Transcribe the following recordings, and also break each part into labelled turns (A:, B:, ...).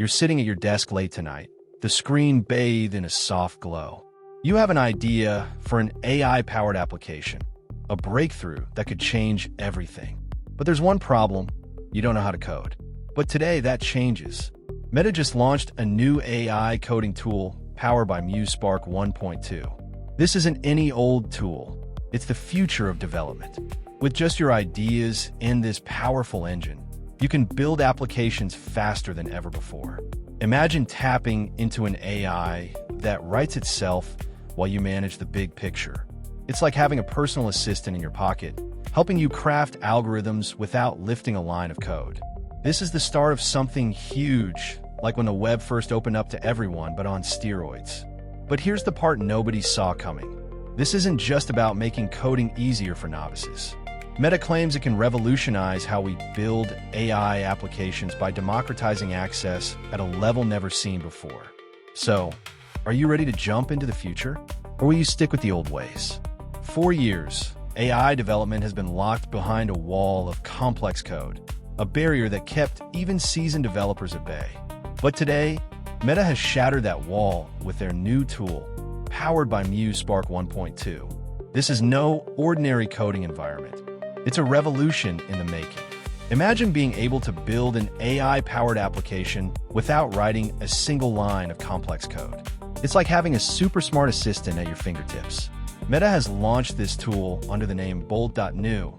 A: You're sitting at your desk late tonight, the screen bathed in a soft glow. You have an idea for an AI-powered application, a breakthrough that could change everything. But there's one problem: you don't know how to code. But today, that changes. Meta just launched a new AI coding tool powered by Spark 1.2. This isn't any old tool. It's the future of development. With just your ideas and this powerful engine, you can build applications faster than ever before. Imagine tapping into an AI that writes itself while you manage the big picture. It's like having a personal assistant in your pocket, helping you craft algorithms without lifting a line of code. This is the start of something huge, like when the web first opened up to everyone, but on steroids. But here's the part nobody saw coming. This isn't just about making coding easier for novices. Meta claims it can revolutionize how we build AI applications by democratizing access at a level never seen before. So, are you ready to jump into the future? Or will you stick with the old ways? For years, AI development has been locked behind a wall of complex code, a barrier that kept even seasoned developers at bay. But today, Meta has shattered that wall with their new tool, powered by Spark 1.2. This is no ordinary coding environment. It's a revolution in the making. Imagine being able to build an AI-powered application without writing a single line of complex code. It's like having a super smart assistant at your fingertips. Meta has launched this tool under the name Bolt.new,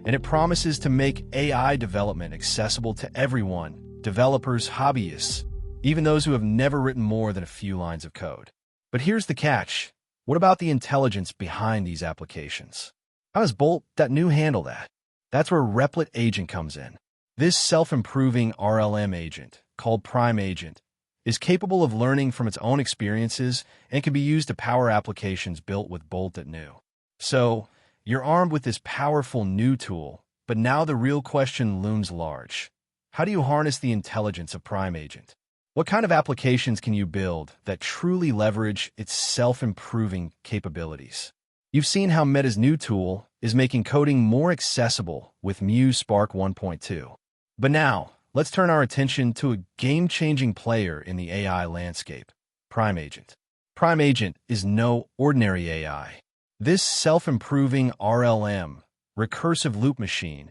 A: and it promises to make AI development accessible to everyone: developers, hobbyists, even those who have never written more than a few lines of code. But here's the catch. What about the intelligence behind these applications? How does Bolt.new handle that? That's where Replit Agent comes in. This self-improving RLM agent, called Prime Agent, is capable of learning from its own experiences and can be used to power applications built with Bolt.new. So, you're armed with this powerful new tool, but now the real question looms large. How do you harness the intelligence of Prime Agent? What kind of applications can you build that truly leverage its self-improving capabilities? You've seen how Meta's new tool is making coding more accessible with Spark 1.2. But now, let's turn our attention to a game-changing player in the AI landscape: Prime Agent. Prime Agent is no ordinary AI. This self-improving RLM, recursive loop machine,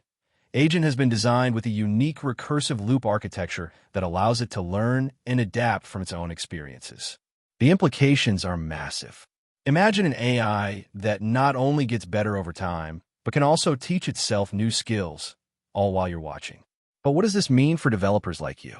A: agent has been designed with a unique recursive loop architecture that allows it to learn and adapt from its own experiences. The implications are massive. Imagine an AI that not only gets better over time, but can also teach itself new skills, all while you're watching. But what does this mean for developers like you?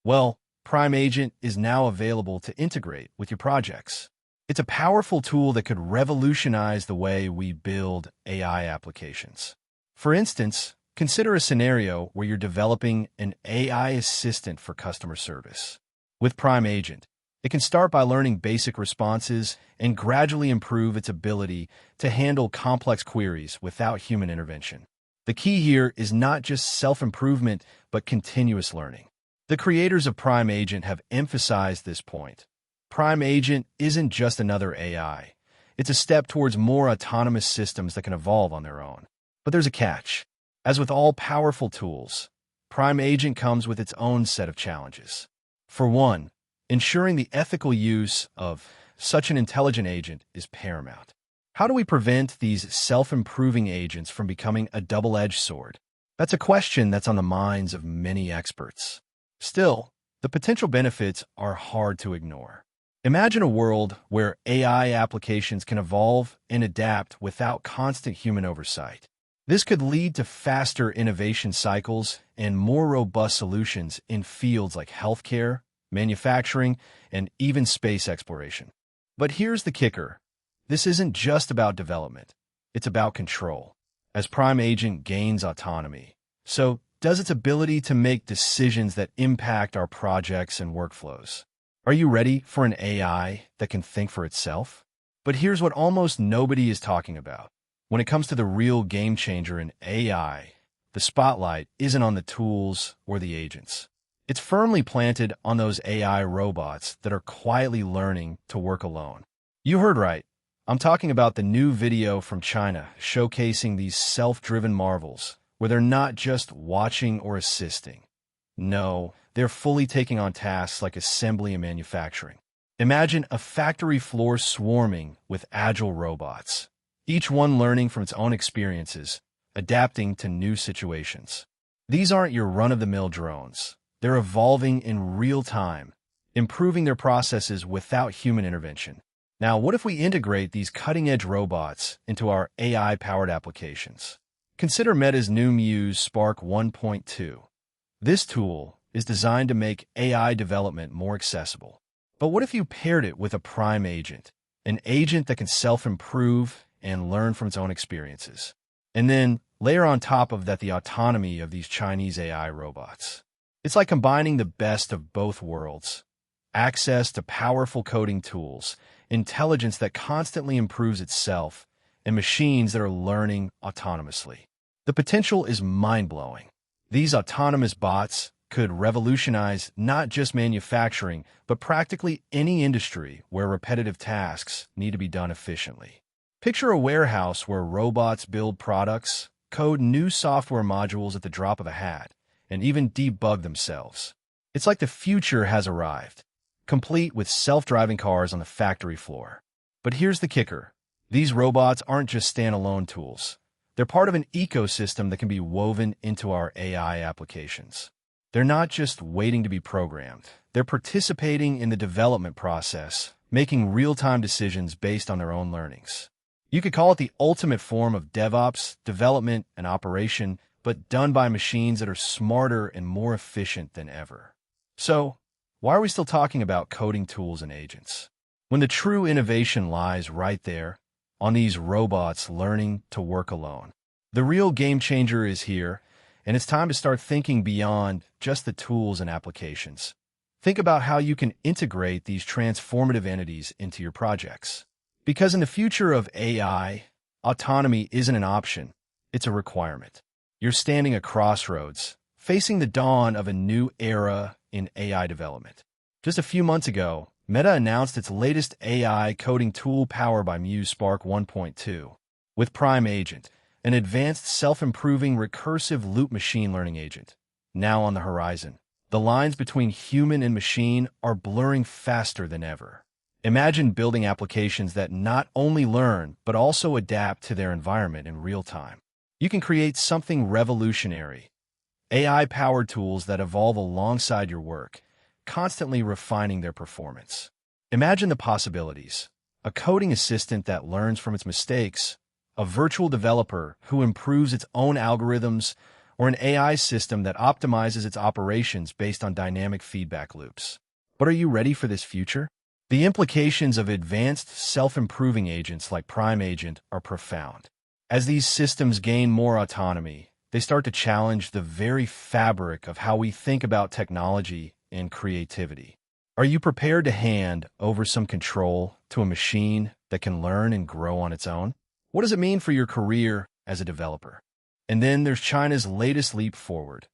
A: Well, Prime Agent is now available to integrate with your projects. It's a powerful tool that could revolutionize the way we build AI applications. For instance, consider a scenario where you're developing an AI assistant for customer service. With Prime Agent, it can start by learning basic responses and gradually improve its ability to handle complex queries without human intervention. The key here is not just self-improvement, but continuous learning. The creators of Prime Agent have emphasized this point. Prime Agent isn't just another AI. It's a step towards more autonomous systems that can evolve on their own. But there's a catch. As with all powerful tools, Prime Agent comes with its own set of challenges. For one, ensuring the ethical use of such an intelligent agent is paramount. How do we prevent these self-improving agents from becoming a double-edged sword? That's a question that's on the minds of many experts. Still, the potential benefits are hard to ignore. Imagine a world where AI applications can evolve and adapt without constant human oversight. This could lead to faster innovation cycles and more robust solutions in fields like healthcare, manufacturing, and even space exploration. But here's the kicker. This isn't just about development. It's about control. As Prime Agent gains autonomy, so does its ability to make decisions that impact our projects and workflows. Are you ready for an AI that can think for itself? But here's what almost nobody is talking about. When it comes to the real game changer in AI, the spotlight isn't on the tools or the agents. It's firmly planted on those AI robots that are quietly learning to work alone. You heard right. I'm talking about the new video from China showcasing these self-driven marvels, where they're not just watching or assisting. No, they're fully taking on tasks like assembly and manufacturing. Imagine a factory floor swarming with agile robots, each one learning from its own experiences, adapting to new situations. These aren't your run-of-the-mill drones. They're evolving in real time, improving their processes without human intervention. Now, what if we integrate these cutting-edge robots into our AI-powered applications? Consider Meta's new Muse Spark 1.2. This tool is designed to make AI development more accessible. But what if you paired it with a prime agent, an agent that can self-improve and learn from its own experiences? And then layer on top of that the autonomy of these Chinese AI robots. It's like combining the best of both worlds. Access to powerful coding tools, intelligence that constantly improves itself, and machines that are learning autonomously. The potential is mind-blowing. These autonomous bots could revolutionize not just manufacturing, but practically any industry where repetitive tasks need to be done efficiently. Picture a warehouse where robots build products, code new software modules at the drop of a hat, and even debug themselves. It's like the future has arrived, complete with self-driving cars on the factory floor. But here's the kicker. These robots aren't just standalone tools. They're part of an ecosystem that can be woven into our AI applications. They're not just waiting to be programmed. They're participating in the development process, making real-time decisions based on their own learnings. You could call it the ultimate form of DevOps, development, and operation, but done by machines that are smarter and more efficient than ever. So, why are we still talking about coding tools and agents, when the true innovation lies right there, on these robots learning to work alone? The real game changer is here, and it's time to start thinking beyond just the tools and applications. Think about how you can integrate these transformative entities into your projects. Because in the future of AI, autonomy isn't an option, it's a requirement. You're standing at crossroads, facing the dawn of a new era in AI development. Just a few months ago, Meta announced its latest AI coding tool powered by Muse Spark 1.2. With Prime Agent, an advanced self-improving recursive loop machine learning agent. Now on the horizon, the lines between human and machine are blurring faster than ever. Imagine building applications that not only learn, but also adapt to their environment in real time. You can create something revolutionary. AI-powered tools that evolve alongside your work, constantly refining their performance. Imagine the possibilities. A coding assistant that learns from its mistakes, a virtual developer who improves its own algorithms, or an AI system that optimizes its operations based on dynamic feedback loops. But are you ready for this future? The implications of advanced self-improving agents like Prime Agent are profound. As these systems gain more autonomy, they start to challenge the very fabric of how we think about technology and creativity. Are you prepared to hand over some control to a machine that can learn and grow on its own? What does it mean for your career as a developer? And then there's China's latest leap forward.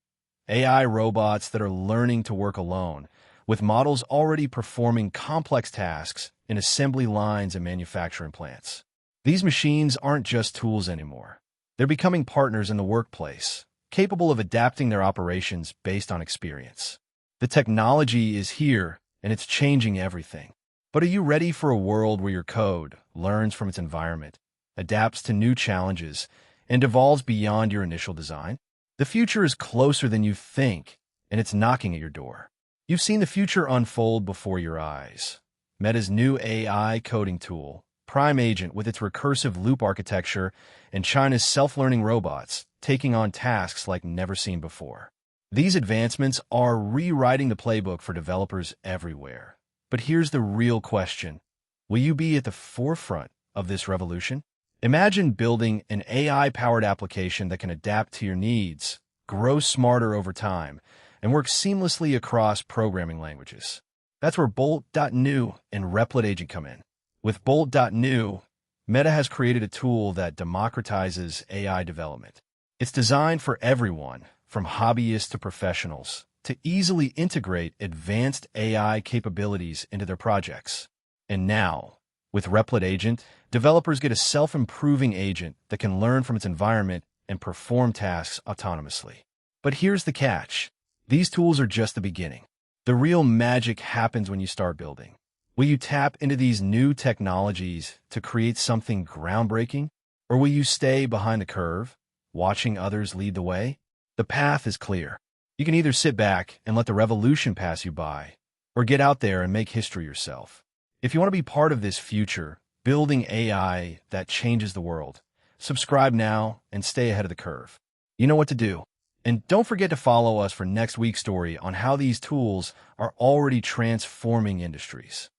A: AI robots that are learning to work alone, with models already performing complex tasks in assembly lines and manufacturing plants. These machines aren't just tools anymore. They're becoming partners in the workplace, capable of adapting their operations based on experience. The technology is here, and it's changing everything. But are you ready for a world where your code learns from its environment, adapts to new challenges, and evolves beyond your initial design? The future is closer than you think, and it's knocking at your door. You've seen the future unfold before your eyes. Meta's new AI coding tool, Prime Agent with its recursive loop architecture, and China's self-learning robots taking on tasks like never seen before. These advancements are rewriting the playbook for developers everywhere. But here's the real question. Will you be at the forefront of this revolution? Imagine building an AI-powered application that can adapt to your needs, grow smarter over time, and work seamlessly across programming languages. That's where Bolt.new and Replit Agent come in. With Bolt.new, Meta has created a tool that democratizes AI development. It's designed for everyone, from hobbyists to professionals, to easily integrate advanced AI capabilities into their projects. And now, with Replit Agent, developers get a self-improving agent that can learn from its environment and perform tasks autonomously. But here's the catch. These tools are just the beginning. The real magic happens when you start building. Will you tap into these new technologies to create something groundbreaking? Or will you stay behind the curve, watching others lead the way? The path is clear. You can either sit back and let the revolution pass you by, or get out there and make history yourself. If you want to be part of this future, building AI that changes the world, subscribe now and stay ahead of the curve. You know what to do. And don't forget to follow us for next week's story on how these tools are already transforming industries.